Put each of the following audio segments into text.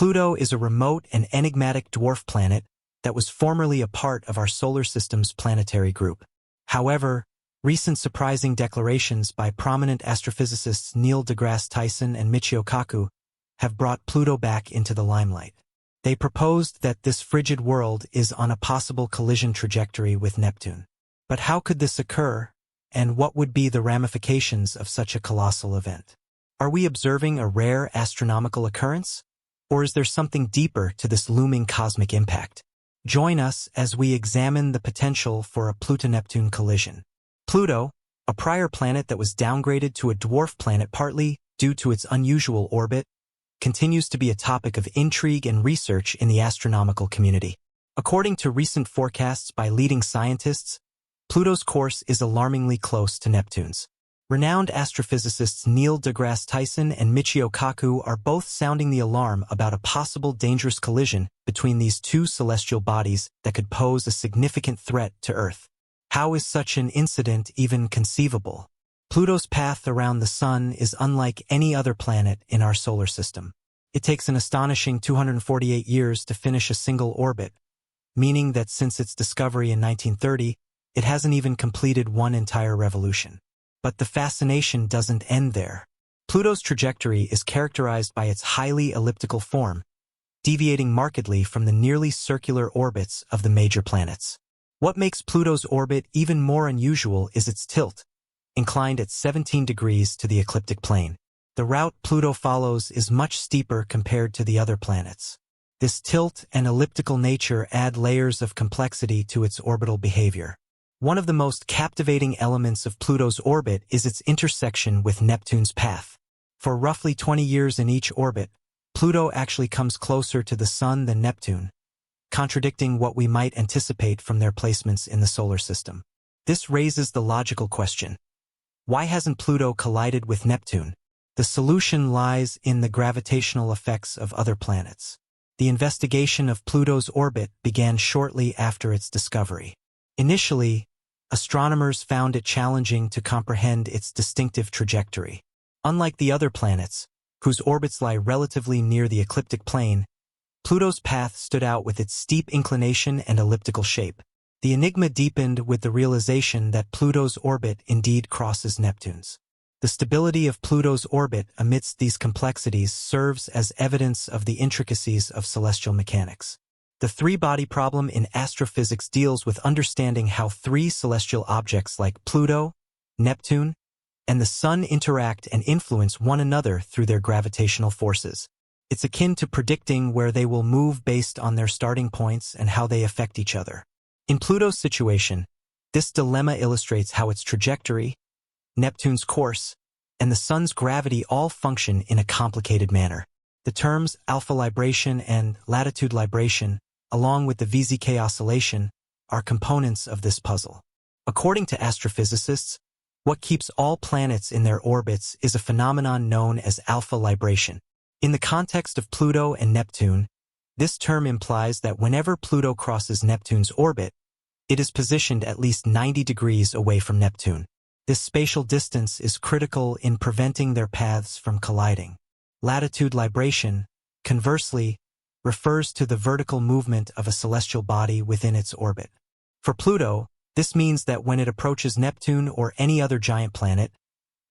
Pluto is a remote and enigmatic dwarf planet that was formerly a part of our solar system's planetary group. However, recent surprising declarations by prominent astrophysicists Neil deGrasse Tyson and Michio Kaku have brought Pluto back into the limelight. They proposed that this frigid world is on a possible collision trajectory with Neptune. But how could this occur, and what would be the ramifications of such a colossal event? Are we observing a rare astronomical occurrence, or is there something deeper to this looming cosmic impact? Join us as we examine the potential for a Pluto-Neptune collision. Pluto, a prior planet that was downgraded to a dwarf planet partly due to its unusual orbit, continues to be a topic of intrigue and research in the astronomical community. According to recent forecasts by leading scientists, Pluto's course is alarmingly close to Neptune's. Renowned astrophysicists Neil deGrasse Tyson and Michio Kaku are both sounding the alarm about a possible dangerous collision between these two celestial bodies that could pose a significant threat to Earth. How is such an incident even conceivable? Pluto's path around the Sun is unlike any other planet in our solar system. It takes an astonishing 248 years to finish a single orbit, meaning that since its discovery in 1930, it hasn't even completed one entire revolution. But the fascination doesn't end there. Pluto's trajectory is characterized by its highly elliptical form, deviating markedly from the nearly circular orbits of the major planets. What makes Pluto's orbit even more unusual is its tilt, inclined at 17 degrees to the ecliptic plane. The route Pluto follows is much steeper compared to the other planets. This tilt and elliptical nature add layers of complexity to its orbital behavior. One of the most captivating elements of Pluto's orbit is its intersection with Neptune's path. For roughly 20 years in each orbit, Pluto actually comes closer to the Sun than Neptune, contradicting what we might anticipate from their placements in the solar system. This raises the logical question: why hasn't Pluto collided with Neptune? The solution lies in the gravitational effects of other planets. The investigation of Pluto's orbit began shortly after its discovery. Initially, astronomers found it challenging to comprehend its distinctive trajectory. Unlike the other planets, whose orbits lie relatively near the ecliptic plane, Pluto's path stood out with its steep inclination and elliptical shape. The enigma deepened with the realization that Pluto's orbit indeed crosses Neptune's. The stability of Pluto's orbit amidst these complexities serves as evidence of the intricacies of celestial mechanics. The three-body problem in astrophysics deals with understanding how three celestial objects like Pluto, Neptune, and the Sun interact and influence one another through their gravitational forces. It's akin to predicting where they will move based on their starting points and how they affect each other. In Pluto's situation, this dilemma illustrates how its trajectory, Neptune's course, and the Sun's gravity all function in a complicated manner. The terms alpha libration and latitude libration, along with the VZK oscillation, are components of this puzzle. According to astrophysicists, what keeps all planets in their orbits is a phenomenon known as alpha libration. In the context of Pluto and Neptune, this term implies that whenever Pluto crosses Neptune's orbit, it is positioned at least 90 degrees away from Neptune. This spatial distance is critical in preventing their paths from colliding. Latitude libration, conversely, refers to the vertical movement of a celestial body within its orbit. For Pluto, this means that when it approaches Neptune or any other giant planet,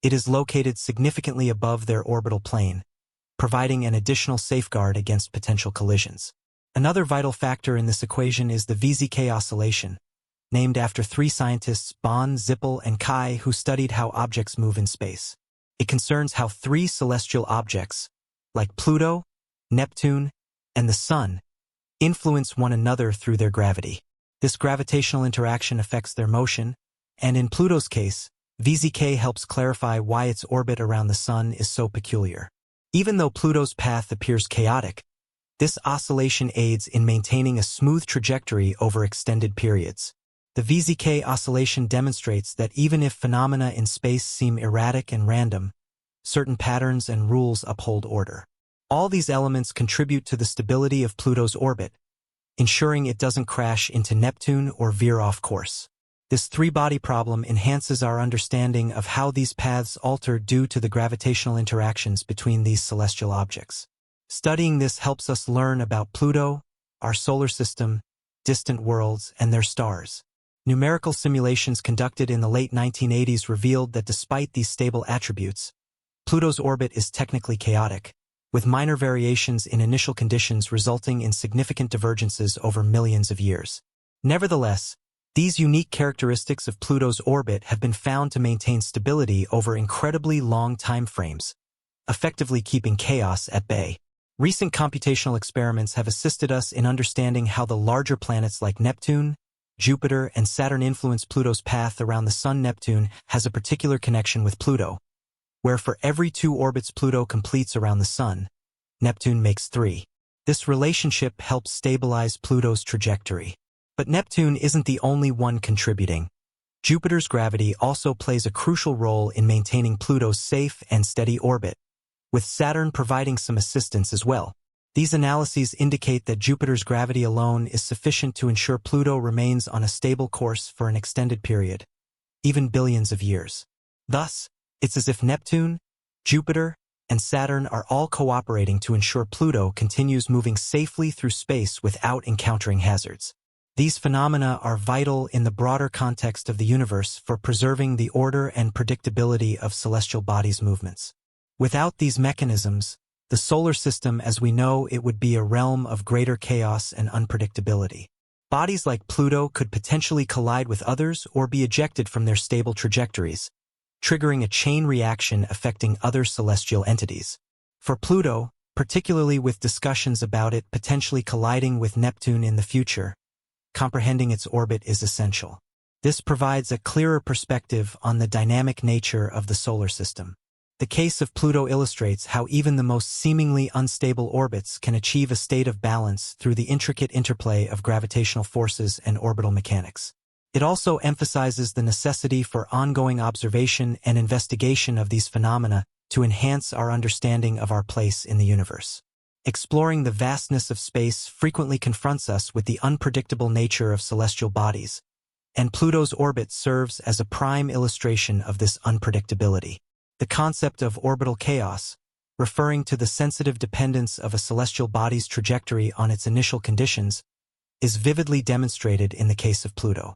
it is located significantly above their orbital plane, providing an additional safeguard against potential collisions. Another vital factor in this equation is the VZK oscillation, named after three scientists Bond, Zippel, and Kai who studied how objects move in space. It concerns how three celestial objects, like Pluto, Neptune, and the Sun, influence one another through their gravity. This gravitational interaction affects their motion, and in Pluto's case, VZK helps clarify why its orbit around the Sun is so peculiar. Even though Pluto's path appears chaotic, this oscillation aids in maintaining a smooth trajectory over extended periods. The VZK oscillation demonstrates that even if phenomena in space seem erratic and random, certain patterns and rules uphold order. All these elements contribute to the stability of Pluto's orbit, ensuring it doesn't crash into Neptune or veer off course. This three-body problem enhances our understanding of how these paths alter due to the gravitational interactions between these celestial objects. Studying this helps us learn about Pluto, our solar system, distant worlds, and their stars. Numerical simulations conducted in the late 1980s revealed that despite these stable attributes, Pluto's orbit is technically chaotic, with minor variations in initial conditions resulting in significant divergences over millions of years. Nevertheless, these unique characteristics of Pluto's orbit have been found to maintain stability over incredibly long time frames, effectively keeping chaos at bay. Recent computational experiments have assisted us in understanding how the larger planets like Neptune, Jupiter, and Saturn influence Pluto's path around the Sun. Neptune has a particular connection with Pluto, where for every 2 orbits Pluto completes around the Sun, Neptune makes 3. This relationship helps stabilize Pluto's trajectory. But Neptune isn't the only one contributing. Jupiter's gravity also plays a crucial role in maintaining Pluto's safe and steady orbit, with Saturn providing some assistance as well. These analyses indicate that Jupiter's gravity alone is sufficient to ensure Pluto remains on a stable course for an extended period, even billions of years. Thus, it's as if Neptune, Jupiter, and Saturn are all cooperating to ensure Pluto continues moving safely through space without encountering hazards. These phenomena are vital in the broader context of the universe for preserving the order and predictability of celestial bodies' movements. Without these mechanisms, the solar system as we know it would be a realm of greater chaos and unpredictability. Bodies like Pluto could potentially collide with others or be ejected from their stable trajectories, triggering a chain reaction affecting other celestial entities. For Pluto, particularly with discussions about it potentially colliding with Neptune in the future, comprehending its orbit is essential. This provides a clearer perspective on the dynamic nature of the solar system. The case of Pluto illustrates how even the most seemingly unstable orbits can achieve a state of balance through the intricate interplay of gravitational forces and orbital mechanics. It also emphasizes the necessity for ongoing observation and investigation of these phenomena to enhance our understanding of our place in the universe. Exploring the vastness of space frequently confronts us with the unpredictable nature of celestial bodies, and Pluto's orbit serves as a prime illustration of this unpredictability. The concept of orbital chaos, referring to the sensitive dependence of a celestial body's trajectory on its initial conditions, is vividly demonstrated in the case of Pluto.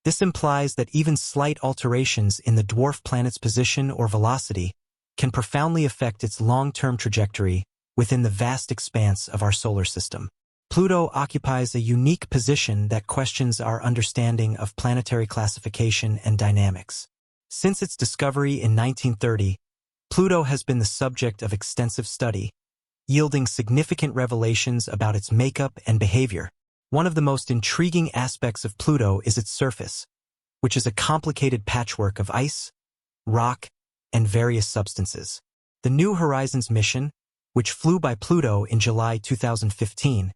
This implies that even slight alterations in the dwarf planet's position or velocity can profoundly affect its long-term trajectory within the vast expanse of our solar system. Pluto occupies a unique position that questions our understanding of planetary classification and dynamics. Since its discovery in 1930, Pluto has been the subject of extensive study, yielding significant revelations about its makeup and behavior. One of the most intriguing aspects of Pluto is its surface, which is a complicated patchwork of ice, rock, and various substances. The New Horizons mission, which flew by Pluto in July 2015,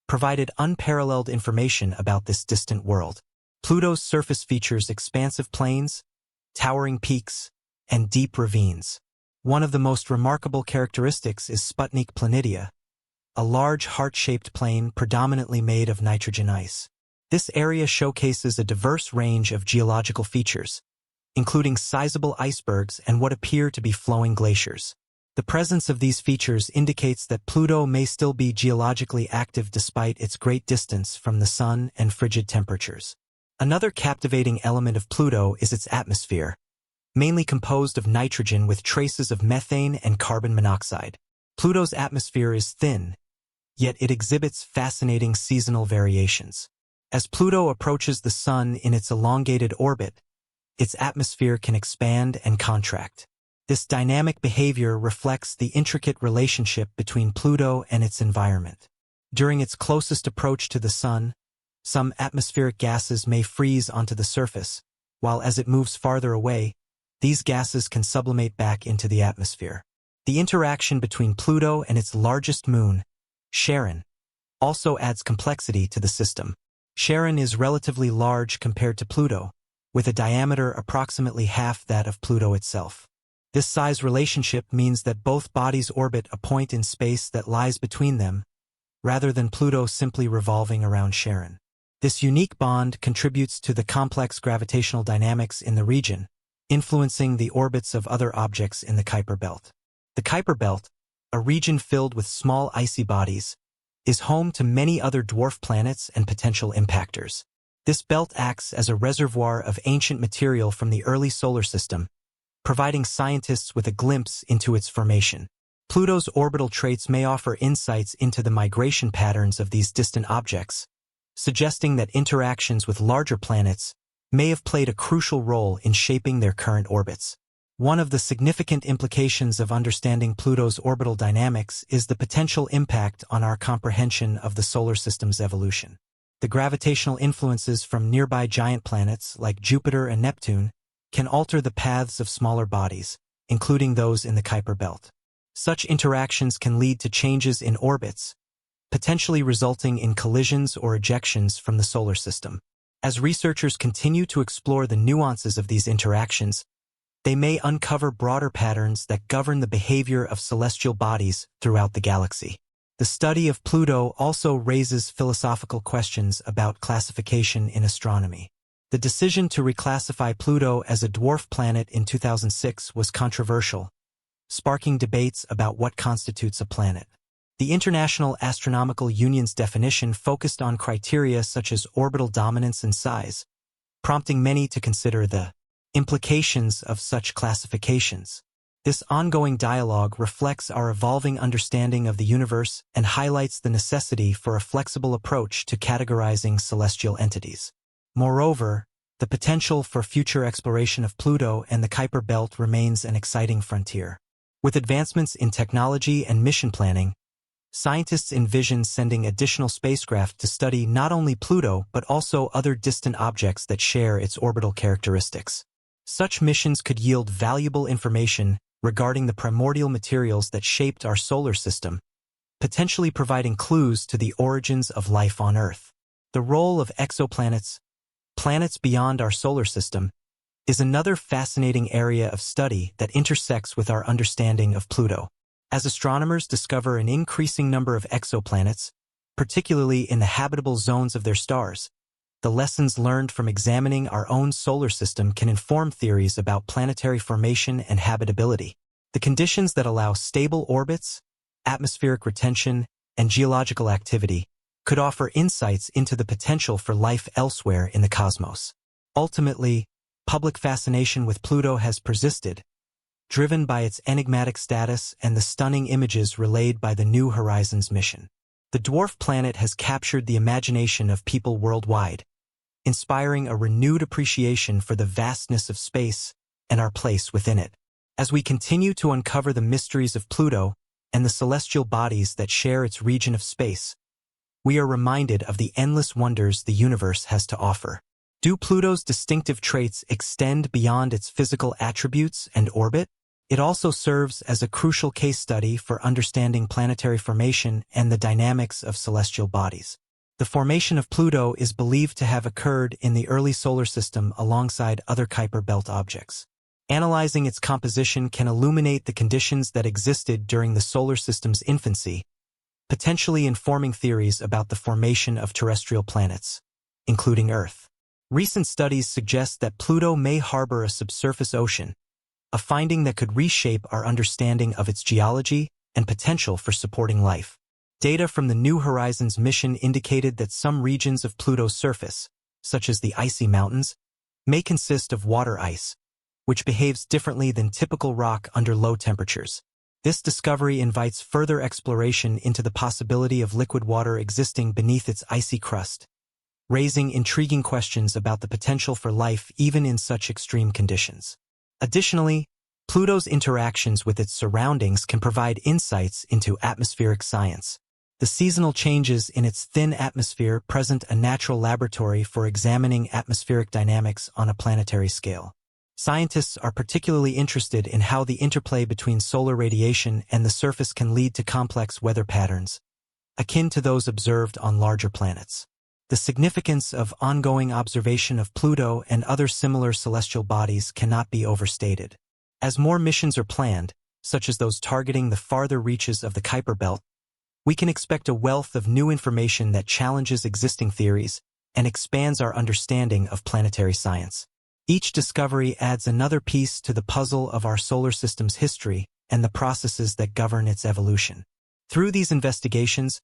provided unparalleled information about this distant world. Pluto's surface features expansive plains, towering peaks, and deep ravines. One of the most remarkable characteristics is Sputnik Planitia, a large heart-shaped plain predominantly made of nitrogen ice. This area showcases a diverse range of geological features, including sizable icebergs and what appear to be flowing glaciers. The presence of these features indicates that Pluto may still be geologically active despite its great distance from the Sun and frigid temperatures. Another captivating element of Pluto is its atmosphere, mainly composed of nitrogen with traces of methane and carbon monoxide. Pluto's atmosphere is thin, yet it exhibits fascinating seasonal variations. As Pluto approaches the Sun in its elongated orbit, its atmosphere can expand and contract. This dynamic behavior reflects the intricate relationship between Pluto and its environment. During its closest approach to the Sun, some atmospheric gases may freeze onto the surface, while as it moves farther away, these gases can sublimate back into the atmosphere. The interaction between Pluto and its largest moon, Charon, also adds complexity to the system. Charon is relatively large compared to Pluto, with a diameter approximately half that of Pluto itself. This size relationship means that both bodies orbit a point in space that lies between them, rather than Pluto simply revolving around Charon. This unique bond contributes to the complex gravitational dynamics in the region, influencing the orbits of other objects in the Kuiper Belt. The Kuiper Belt, a region filled with small icy bodies, is home to many other dwarf planets and potential impactors. This belt acts as a reservoir of ancient material from the early solar system, providing scientists with a glimpse into its formation. Pluto's orbital traits may offer insights into the migration patterns of these distant objects, suggesting that interactions with larger planets may have played a crucial role in shaping their current orbits. One of the significant implications of understanding Pluto's orbital dynamics is the potential impact on our comprehension of the solar system's evolution. The gravitational influences from nearby giant planets like Jupiter and Neptune can alter the paths of smaller bodies, including those in the Kuiper Belt. Such interactions can lead to changes in orbits, potentially resulting in collisions or ejections from the solar system. As researchers continue to explore the nuances of these interactions, they may uncover broader patterns that govern the behavior of celestial bodies throughout the galaxy. The study of Pluto also raises philosophical questions about classification in astronomy. The decision to reclassify Pluto as a dwarf planet in 2006 was controversial, sparking debates about what constitutes a planet. The International Astronomical Union's definition focused on criteria such as orbital dominance and size, prompting many to consider the implications of such classifications. This ongoing dialogue reflects our evolving understanding of the universe and highlights the necessity for a flexible approach to categorizing celestial entities. Moreover, the potential for future exploration of Pluto and the Kuiper Belt remains an exciting frontier. With advancements in technology and mission planning, scientists envision sending additional spacecraft to study not only Pluto but also other distant objects that share its orbital characteristics. Such missions could yield valuable information regarding the primordial materials that shaped our solar system, potentially providing clues to the origins of life on Earth. The role of exoplanets, planets beyond our solar system, is another fascinating area of study that intersects with our understanding of Pluto. As astronomers discover an increasing number of exoplanets, particularly in the habitable zones of their stars, the lessons learned from examining our own solar system can inform theories about planetary formation and habitability. The conditions that allow stable orbits, atmospheric retention, and geological activity could offer insights into the potential for life elsewhere in the cosmos. Ultimately, public fascination with Pluto has persisted, driven by its enigmatic status and the stunning images relayed by the New Horizons mission. The dwarf planet has captured the imagination of people worldwide, inspiring a renewed appreciation for the vastness of space and our place within it. As we continue to uncover the mysteries of Pluto and the celestial bodies that share its region of space, we are reminded of the endless wonders the universe has to offer. Do Pluto's distinctive traits extend beyond its physical attributes and orbit? It also serves as a crucial case study for understanding planetary formation and the dynamics of celestial bodies. The formation of Pluto is believed to have occurred in the early solar system alongside other Kuiper Belt objects. Analyzing its composition can illuminate the conditions that existed during the solar system's infancy, potentially informing theories about the formation of terrestrial planets, including Earth. Recent studies suggest that Pluto may harbor a subsurface ocean, a finding that could reshape our understanding of its geology and potential for supporting life. Data from the New Horizons mission indicated that some regions of Pluto's surface, such as the icy mountains, may consist of water ice, which behaves differently than typical rock under low temperatures. This discovery invites further exploration into the possibility of liquid water existing beneath its icy crust, raising intriguing questions about the potential for life even in such extreme conditions. Additionally, Pluto's interactions with its surroundings can provide insights into atmospheric science. The seasonal changes in its thin atmosphere present a natural laboratory for examining atmospheric dynamics on a planetary scale. Scientists are particularly interested in how the interplay between solar radiation and the surface can lead to complex weather patterns, akin to those observed on larger planets. The significance of ongoing observation of Pluto and other similar celestial bodies cannot be overstated. As more missions are planned, such as those targeting the farther reaches of the Kuiper Belt, we can expect a wealth of new information that challenges existing theories and expands our understanding of planetary science. Each discovery adds another piece to the puzzle of our solar system's history and the processes that govern its evolution. Through these investigations,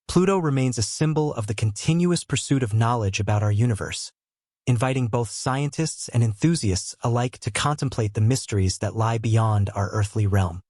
Pluto remains a symbol of the continuous pursuit of knowledge about our universe, inviting both scientists and enthusiasts alike to contemplate the mysteries that lie beyond our earthly realm.